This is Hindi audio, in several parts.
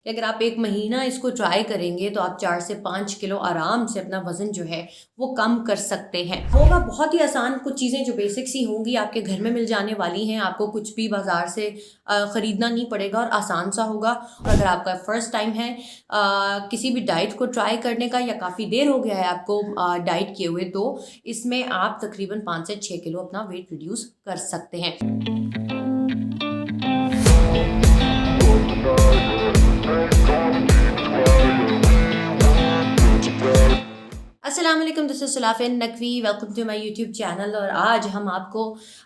कि अगर आप 1 महीना इसको ट्राई करेंगे तो आप 4 से 5 किलो आराम से अपना वज़न जो है वो कम कर सकते हैं। होगा बहुत ही आसान, कुछ चीज़ें जो बेसिक्स ही होंगी आपके घर में मिल जाने वाली हैं, आपको कुछ भी बाज़ार से ख़रीदना नहीं पड़ेगा और आसान सा होगा। और अगर आपका फर्स्ट टाइम है किसी भी डाइट को ट्राई करने का या काफ़ी देर हो गया है आपको डाइट किए हुए, तो इसमें आप तकरीबन 5 से 6 किलो अपना वेट रिड्यूस कर सकते हैं। अस्सलाम वालेकुम, this is Sulafin Naqvi, welcome to my YouTube channel. और आज हम आपको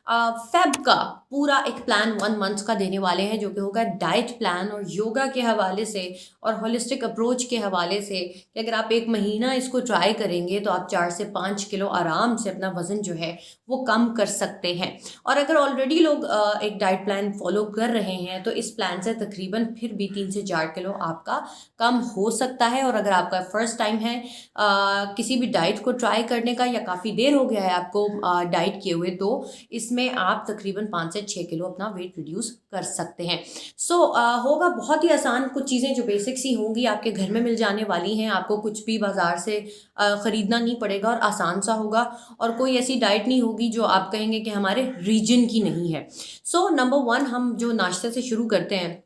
फ़ेब का पूरा एक प्लान 1 मंथ का देने वाले हैं, जो कि होगा डाइट प्लान और योगा के हवाले से और होलिस्टिक अप्रोच के हवाले से कि अगर आप 1 महीना इसको ट्राई करेंगे तो आप 4 से 5 किलो आराम से अपना वज़न जो है वो कम कर सकते हैं। और अगर ऑलरेडी लोग एक डाइट प्लान फ़ॉलो कर रहे हैं तो इस प्लान से तकरीबन फिर भी 3 से 4 किलो आपका कम हो सकता है। और अगर आपका फ़र्स्ट टाइम है किसी भी डाइट को ट्राई करने का या काफ़ी देर हो गया है आपको डाइट किए हुए, तो इसमें आप तकरीबन 5 से 6 किलो अपना वेट रिड्यूस कर सकते हैं। होगा बहुत ही आसान, कुछ चीज़ें जो बेसिक्स ही होंगी आपके घर में मिल जाने वाली हैं, आपको कुछ भी बाज़ार से ख़रीदना नहीं पड़ेगा और आसान सा होगा। और कोई ऐसी डाइट नहीं होगी जो आप कहेंगे कि हमारे रीजन की नहीं है। नंबर 1 हम जो नाश्ते से शुरू करते हैं।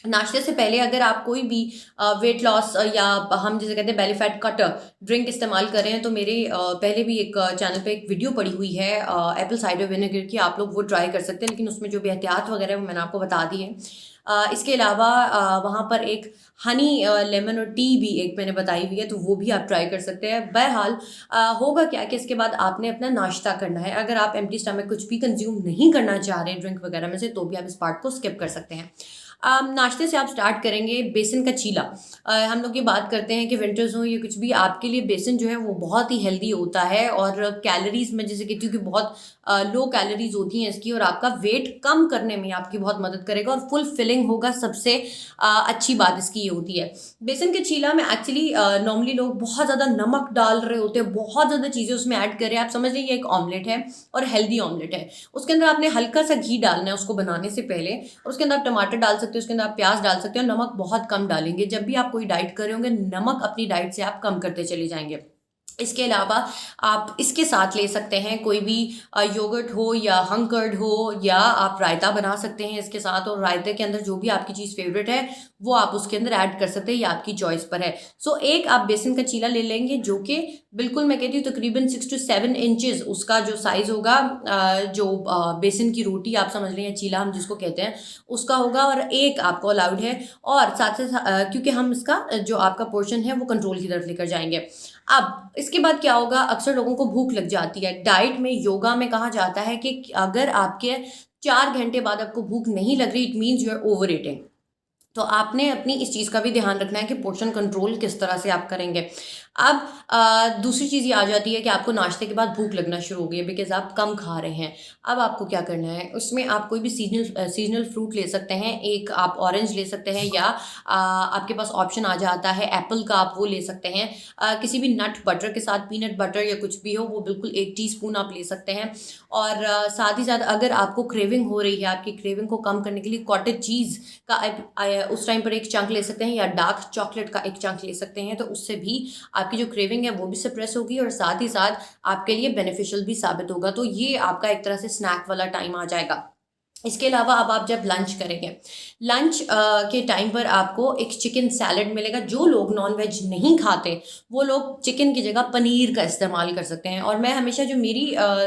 नाश्ते से पहले अगर आप कोई भी वेट लॉस या हम जिसे कहते हैं बेली फैट कटर ड्रिंक इस्तेमाल कर रहे हैं, तो मेरे पहले भी एक चैनल पे एक वीडियो पड़ी हुई है एप्पल साइडर विनेगर की, आप लोग वो ट्राई कर सकते हैं। लेकिन उसमें जो भी एहतियात वगैरह वो मैंने आपको बता दी है। इसके अलावा वहाँ पर एक हनी लेमन और टी भी एक मैंने बताई हुई है, तो वो भी आप ट्राई कर सकते हैं। बहरहाल होगा क्या कि इसके बाद आपने अपना नाश्ता करना है। अगर आप एम्प्टी स्टमक कुछ भी कंज्यूम नहीं करना चाह रहे ड्रिंक वगैरह में से, तो भी आप इस पार्ट को स्किप कर सकते हैं। नाश्ते से आप स्टार्ट करेंगे बेसन का चीला। हम लोग ये बात करते हैं कि विंटर्स हो या कुछ भी, आपके लिए बेसन जो है वो बहुत ही हेल्दी होता है और कैलोरीज में जैसे कहती हूँ कि बहुत लो कैलोरीज होती हैं इसकी, और आपका वेट कम करने में आपकी बहुत मदद करेगा और फुल फिलिंग होगा। सबसे अच्छी बात इसकी ये होती है, बेसन के चीला में एक्चुअली नॉर्मली लोग बहुत ज़्यादा नमक डाल रहे होते हैं, बहुत ज़्यादा चीज़ें उसमें ऐड कर रहे हैं। आप समझ लीजिए एक ऑमलेट है और हेल्दी ऑमलेट है। उसके अंदर आपने हल्का सा घी डालना है उसको बनाने से पहले, और उसके अंदर आप टमाटर डाल सकते हो, उसके अंदर आप प्याज डाल सकते हो। नमक बहुत कम डालेंगे। जब भी आप कोई डाइट कर रहे होंगे, नमक अपनी डाइट से आप कम करते चले जाएंगे। इसके अलावा आप इसके साथ ले सकते हैं कोई भी योगर्ट हो या हंकर्ड हो, या आप रायता बना सकते हैं इसके साथ। और रायते के अंदर जो भी आपकी चीज़ फेवरेट है वो आप उसके अंदर ऐड कर सकते हैं, ये आपकी चॉइस पर है। एक आप बेसन का चीला ले लेंगे, जो कि बिल्कुल मैं कहती हूँ तकरीबन 6 to 7 इंचेस उसका जो साइज़ होगा, जो बेसन की रोटी आप समझ लें या चीला हम जिसको कहते हैं उसका होगा। और एक आपको अलाउड है, और साथ से क्योंकि हम इसका जो आपका पोर्शन है वो कंट्रोल की तरफ लेकर जाएंगे। अब इसके बाद क्या होगा, अक्सर लोगों को भूख लग जाती है। डाइट में, योगा में कहा जाता है कि अगर आपके 4 घंटे बाद आपको भूख नहीं लग रही, it means you are over eating. तो आपने अपनी इस चीज़ का भी ध्यान रखना है कि पोर्शन कंट्रोल किस तरह से आप करेंगे। अब दूसरी चीज़ ये आ जाती है कि आपको नाश्ते के बाद भूख लगना शुरू हो गई है बिकॉज आप कम खा रहे हैं। अब आपको क्या करना है, उसमें आप कोई भी सीजनल फ्रूट ले सकते हैं। एक आप ऑरेंज ले सकते हैं, या आपके पास ऑप्शन आ जाता है एप्पल का, आप वो ले सकते हैं। किसी भी नट बटर के साथ, पीनट बटर या कुछ भी हो, वो बिल्कुल 1 टीस्पून आप ले सकते हैं। और साथ ही साथ अगर आपको क्रेविंग हो रही है, आपकी क्रेविंग को कम करने के लिए कॉटेज चीज़ का उस टाइम पर एक चंक ले सकते हैं, या डार्क चॉकलेट का एक चंक ले सकते हैं। तो उससे भी आपकी जो क्रेविंग है वो भी सप्रेस होगी और साथ ही साथ आपके लिए बेनिफिशियल भी साबित होगा। तो ये आपका एक तरह से स्नैक वाला टाइम आ जाएगा। इसके अलावा अब आप जब लंच करेंगे, लंच के टाइम पर आपको एक चिकन सैलड मिलेगा। जो लोग नॉन वेज नहीं खाते वो लोग चिकन की जगह पनीर का इस्तेमाल कर सकते हैं। और मैं हमेशा जो मेरी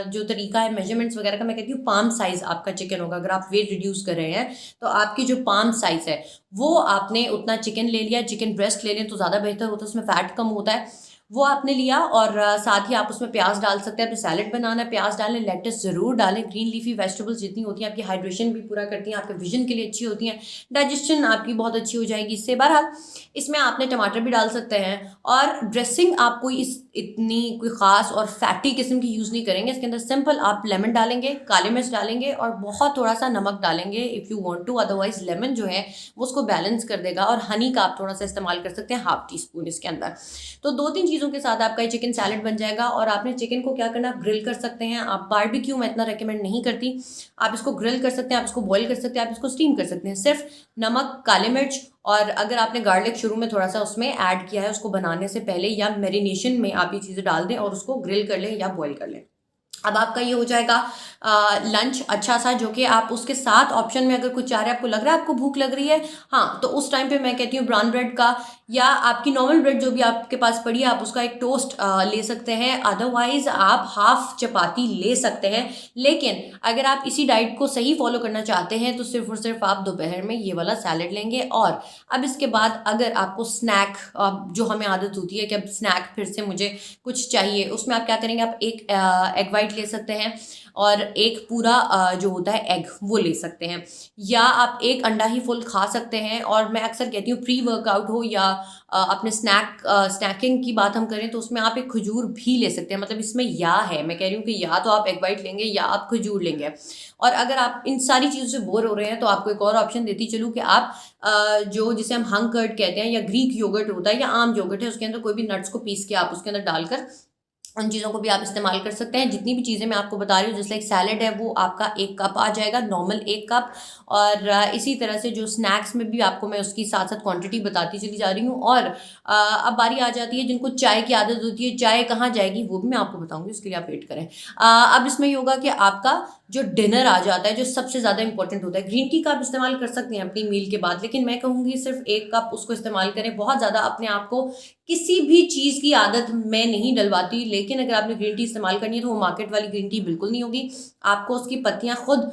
जो तरीका है मेजरमेंट्स वगैरह का, मैं कहती हूँ पाम साइज़ आपका चिकन होगा। अगर आप वेट रिड्यूस कर रहे हैं तो आपकी जो पाम साइज़ है वो आपने उतना चिकन ले लिया। चिकन ब्रेस्ट ले लें तो ज़्यादा बेहतर होता है, उसमें फ़ैट कम होता है। वो आपने लिया, और साथ ही आप उसमें प्याज डाल सकते हैं। अपने सैलेड बनाना है, प्याज डालें, लेट्स ज़रूर डालें। ग्रीन लीफी वेजिटेबल्स जितनी होती हैं आपकी हाइड्रेशन भी पूरा करती हैं, आपके विजन के लिए अच्छी होती हैं, डाइजेशन आपकी बहुत अच्छी हो जाएगी इससे। बहरहाल इसमें आपने टमाटर भी डाल सकते हैं। और ड्रेसिंग आप कोई इतनी कोई ख़ास और फैटी किस्म की यूज़ नहीं करेंगे। इसके अंदर सिंपल आप लेमन डालेंगे, काली मिर्च डालेंगे और बहुत थोड़ा सा नमक डालेंगे if you want to. Otherwise lemon जो है वो उसको बैलेंस कर देगा। और हनी का आप थोड़ा सा इस्तेमाल कर सकते हैं, ½ टीस्पून इसके अंदर। तो 2-3 चीज़ों चीज़ों के साथ आपका ये चिकन सैलड बन जाएगा। और आपने चिकन को क्या करना, आप ग्रिल कर सकते हैं। आप बारबेक्यू मैं इतना रेकमेंड नहीं करती, आप इसको ग्रिल कर सकते हैं, आप इसको बॉईल कर सकते हैं, आप इसको स्टीम कर सकते हैं। सिर्फ नमक, काली मिर्च और अगर आपने गार्लिक शुरू में थोड़ा सा उसमें ऐड किया है उसको बनाने से पहले या मैरिनेशन में, आप ये चीज़ें डाल दें और उसको ग्रिल कर लें या बॉईल कर लें। अब आपका ये हो जाएगा लंच अच्छा सा, जो कि आप उसके साथ ऑप्शन में अगर कुछ चाह रहे हैं, आपको लग रहा है आपको भूख लग रही है, हाँ, तो उस टाइम पे मैं कहती हूँ ब्राउन ब्रेड का या आपकी नॉर्मल ब्रेड जो भी आपके पास पड़ी है, आप उसका एक टोस्ट ले सकते हैं। अदरवाइज आप हाफ चपाती ले सकते हैं। लेकिन अगर आप इसी डाइट को सही फॉलो करना चाहते हैं तो सिर्फ और सिर्फ आप दोपहर में ये वाला सैलड लेंगे। और अब इसके बाद अगर आपको स्नैक, जो हमें आदत होती है कि अब स्नैक फिर से मुझे कुछ चाहिए, उसमें आप क्या करेंगे, आप एक एग वाइट ले सकते हैं और एक पूरा जो होता है एग वो ले सकते हैं, या आप एक अंडा ही फुल खा सकते हैं। और मैं अक्सर कहती हूँ प्री वर्कआउट हो या अपने स्नैकिंग की बात हम करें तो उसमें आप एक खजूर भी ले सकते हैं। मतलब इसमें या है, मैं कह रही हूँ कि या तो आप एग वाइट लेंगे या आप खजूर लेंगे। और अगर आप इन सारी चीज़ों से बोर हो रहे हैं तो आपको एक और ऑप्शन देती चलूँ कि आप जो जिसे हम हंग कर्ड कहते हैं या ग्रीक योगर्ट होता है या आम योगर्ट है, उसके अंदर कोई भी नट्स को पीस के आप उसके अंदर डालकर उन चीज़ों को भी आप इस्तेमाल कर सकते हैं। जितनी भी चीज़ें मैं आपको बता रही हूँ, जैसे एक सैलड है वो आपका 1 कप आ जाएगा, नॉर्मल 1 कप। और इसी तरह से जो स्नैक्स में भी आपको मैं उसकी साथ साथ क्वांटिटी बताती चली जा रही हूँ। और अब बारी आ जाती है जिनको चाय की आदत होती है, चाय कहाँ जाएगी वो भी मैं आपको बताऊँगी, उसके लिए आप वेट करें। अब इसमें ये होगा कि आपका जो डिनर आ जाता है, जो सबसे ज़्यादा इंपॉर्टेंट होता है। ग्रीन टी का आप इस्तेमाल कर सकते हैं अपनी मील के बाद, लेकिन मैं कहूँगी सिर्फ 1 कप उसको इस्तेमाल करें। बहुत ज़्यादा अपने आप को किसी भी चीज़ की आदत मैं नहीं डलवाती, लेकिन अगर आपने ग्रीन टी इस्तेमाल करनी है तो वो मार्केट वाली ग्रीन टी बिल्कुल नहीं होगी। आपको उसकी पत्तियाँ खुद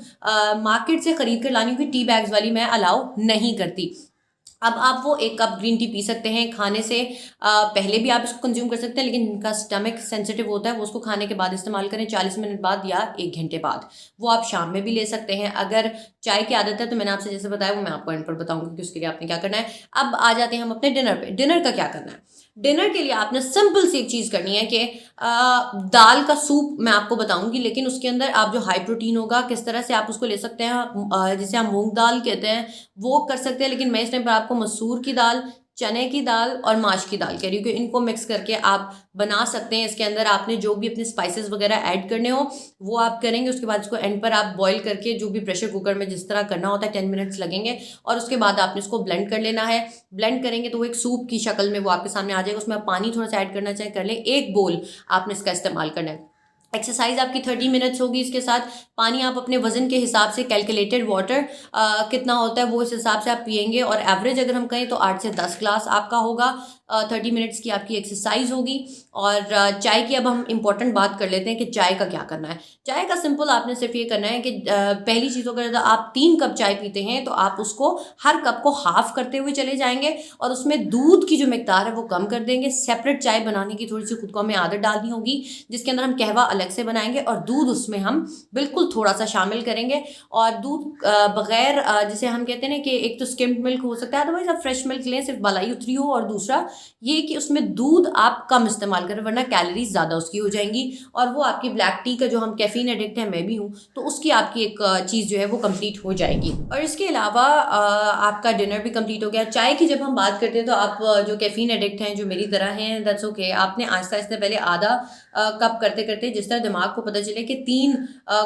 मार्केट से ख़रीद कर लानी होगी, टी बैग्स वाली मैं अलाउ नहीं करती। अब आप वो 1 कप ग्रीन टी पी सकते हैं। खाने से पहले भी आप इसको कंज्यूम कर सकते हैं, लेकिन जिनका स्टमक सेंसिटिव होता है वो उसको खाने के बाद इस्तेमाल करें, 40 मिनट बाद या 1 घंटे बाद। वो आप शाम में भी ले सकते हैं। अगर चाय की आदत है तो मैंने आपसे जैसे बताया वो मैं आपको एंड पर बताऊंगी कि उसके लिए आपने क्या करना है। अब आ जाते हैं हम अपने डिनर पे। डिनर का क्या करना है? डिनर के लिए आपने सिंपल सी एक चीज़ करनी है कि दाल का सूप मैं आपको बताऊंगी, लेकिन उसके अंदर आप जो हाई प्रोटीन होगा किस तरह से आप उसको ले सकते हैं, जिसे हम मूंग दाल कहते हैं वो कर सकते हैं। लेकिन मैं इस टाइम पर आपको मसूर की दाल, चने की दाल और माश की दाल कह रही हूँ कि इनको मिक्स करके आप बना सकते हैं। इसके अंदर आपने जो भी अपने स्पाइसेस वगैरह ऐड करने हो वो आप करेंगे। उसके बाद इसको एंड पर आप बॉईल करके जो भी प्रेशर कुकर में जिस तरह करना होता है 10 मिनट्स लगेंगे, और उसके बाद आपने इसको ब्लेंड कर लेना है। ब्लेंड करेंगे तो वो एक सूप की शक्ल में वो आपके सामने आ जाएगा। उसमें आप पानी थोड़ा सा ऐड करना चाहे कर लें। 1 बोल आपने इसका इस्तेमाल करना है। एक्सरसाइज आपकी 30 मिनट्स होगी। इसके साथ पानी आप अपने वजन के हिसाब से कैलकुलेटेड वाटर कितना होता है वो इस हिसाब से आप पिएंगे। और एवरेज अगर हम कहें तो 8 से 10 ग्लास आपका होगा। 30 मिनट्स की आपकी एक्सरसाइज होगी। और चाय की अब हम इम्पोर्टेंट बात कर लेते हैं कि चाय का क्या करना है। चाय का सिंपल आपने सिर्फ ये करना है कि पहली चीज़ अगर आप 3 कप चाय पीते हैं तो आप उसको हर कप को हाफ करते हुए चले जाएंगे और उसमें दूध की जो मिकदार है वो कम कर देंगे। सेपरेट चाय बनाने की थोड़ी सी खुद को हमें आदत डालनी होगी, जिसके अंदर हम कहवा अलग से बनाएंगे और दूध उसमें हम बिल्कुल थोड़ा सा शामिल करेंगे। और दूध बगैर जिसे हम कहते हैं ना कि एक तो स्किम्ड मिल्क हो सकता है, अदरवाइज आप फ्रेश मिल्क लें, सिर्फ मलाई उतरी हो। और दूसरा ये कि उसमें दूध आप कम इस्तेमाल करें, वरना कैलोरीज ज़्यादा उसकी हो जाएंगी। और वो आपकी ब्लैक टी का जो हम कैफीन एडिक्ट है, मैं भी हूँ, तो उसकी आपकी एक चीज़ जो है वो कंप्लीट हो जाएगी। और इसके अलावा आपका डिनर भी कंप्लीट हो गया। चाय की जब हम बात करते हैं तो आप जो कैफीन एडिक्ट हैं, जो मेरी तरह हैं, दैट्स ओके। आपने आहिस्ता आहिस्ता पहले आधा कप करते करते जिस तरह दिमाग को पता चले कि 3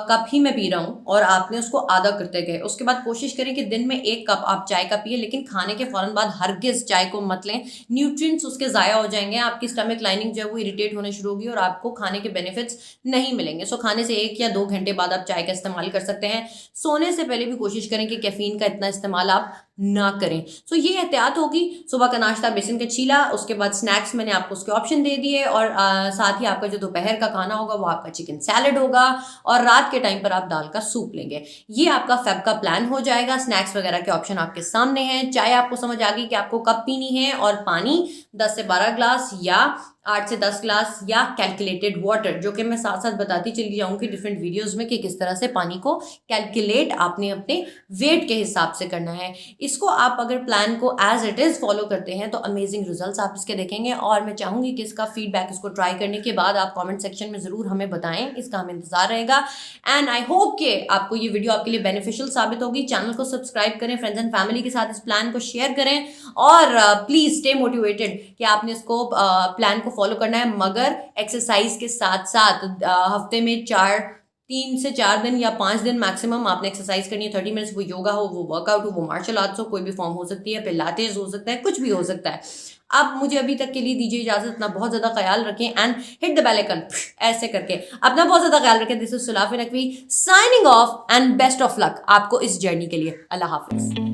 कप ही मैं पी रहा हूँ और आपने उसको आधा करते गए। उसके बाद कोशिश करें कि दिन में 1 कप आप चाय का पिए, लेकिन खाने के फ़ौरन बाद हरगिज़ चाय को मत लें। न्यूट्रिएंट्स उसके ज़ाया हो जाएंगे, आपकी स्टमक लाइनिंग जो है वो इरिटेट होने शुरू होगी और आपको खाने के बेनिफिट्स नहीं मिलेंगे। सो खाने से 1 या 2 घंटे बाद आप चाय का इस्तेमाल कर सकते हैं। सोने से पहले भी कोशिश करें कि कैफीन का इतना इस्तेमाल आप ना करें। सो ये एहतियात होगी। सुबह का नाश्ता बेसन का चीला, उसके बाद स्नैक्स मैंने आपको उसके ऑप्शन दे दिए, और साथ ही आपका जो दोपहर का खाना होगा वो आपका चिकन सैलड होगा, और रात के टाइम पर आप दाल का सूप लेंगे। ये आपका फेब का प्लान हो जाएगा। स्नैक्स वगैरह के ऑप्शन आपके सामने हैं। चाय आपको समझ आ गई कि आपको कब पीनी है, और पानी 10 से 12 ग्लास या 8 से 10 ग्लास, या कैलकुलेटेड वाटर, जो कि मैं साथ साथ बताती चली जाऊंगी डिफरेंट वीडियोस में कि किस तरह से पानी को कैलकुलेट आपने अपने वेट के हिसाब से करना है। इसको आप अगर प्लान को एज इट इज़ फॉलो करते हैं तो अमेजिंग रिजल्ट्स आप इसके देखेंगे। और मैं चाहूँगी कि इसका फीडबैक, इसको ट्राई करने के बाद आप कमेंट सेक्शन में ज़रूर हमें बताएं, इसका हमें इंतजार रहेगा। एंड आई होप कि आपको ये वीडियो आपके लिए बेनिफिशियल साबित होगी। चैनल को सब्सक्राइब करें, फ्रेंड्स एंड फैमिली के साथ इस प्लान को शेयर करें, और प्लीज़ स्टे मोटिवेटेड कि आपने इसको प्लान को फॉलो करना है, मगर एक्सरसाइज के साथ साथ हफ्ते में 3 से 4 दिन या 5 दिन मैक्सिमम आपने एक्सरसाइज करनी है। 30 मिनट्स, वो योगा हो, वो वर्कआउट हो, वो मार्शल आर्ट्स हो, कोई भी फॉर्म हो सकती है, पिलाटेस हो सकता है, कुछ भी हो सकता है। आप मुझे अभी तक के लिए दीजिए इजाजत, अपना बहुत ज्यादा ख्याल रखें and hit the bell icon ऐसे करके अपना बहुत ज्यादा ख्याल रखें। This is Sulafin Naqvi signing off and best of luck आपको इस जर्नी के लिए। अल्लाह हाफिज।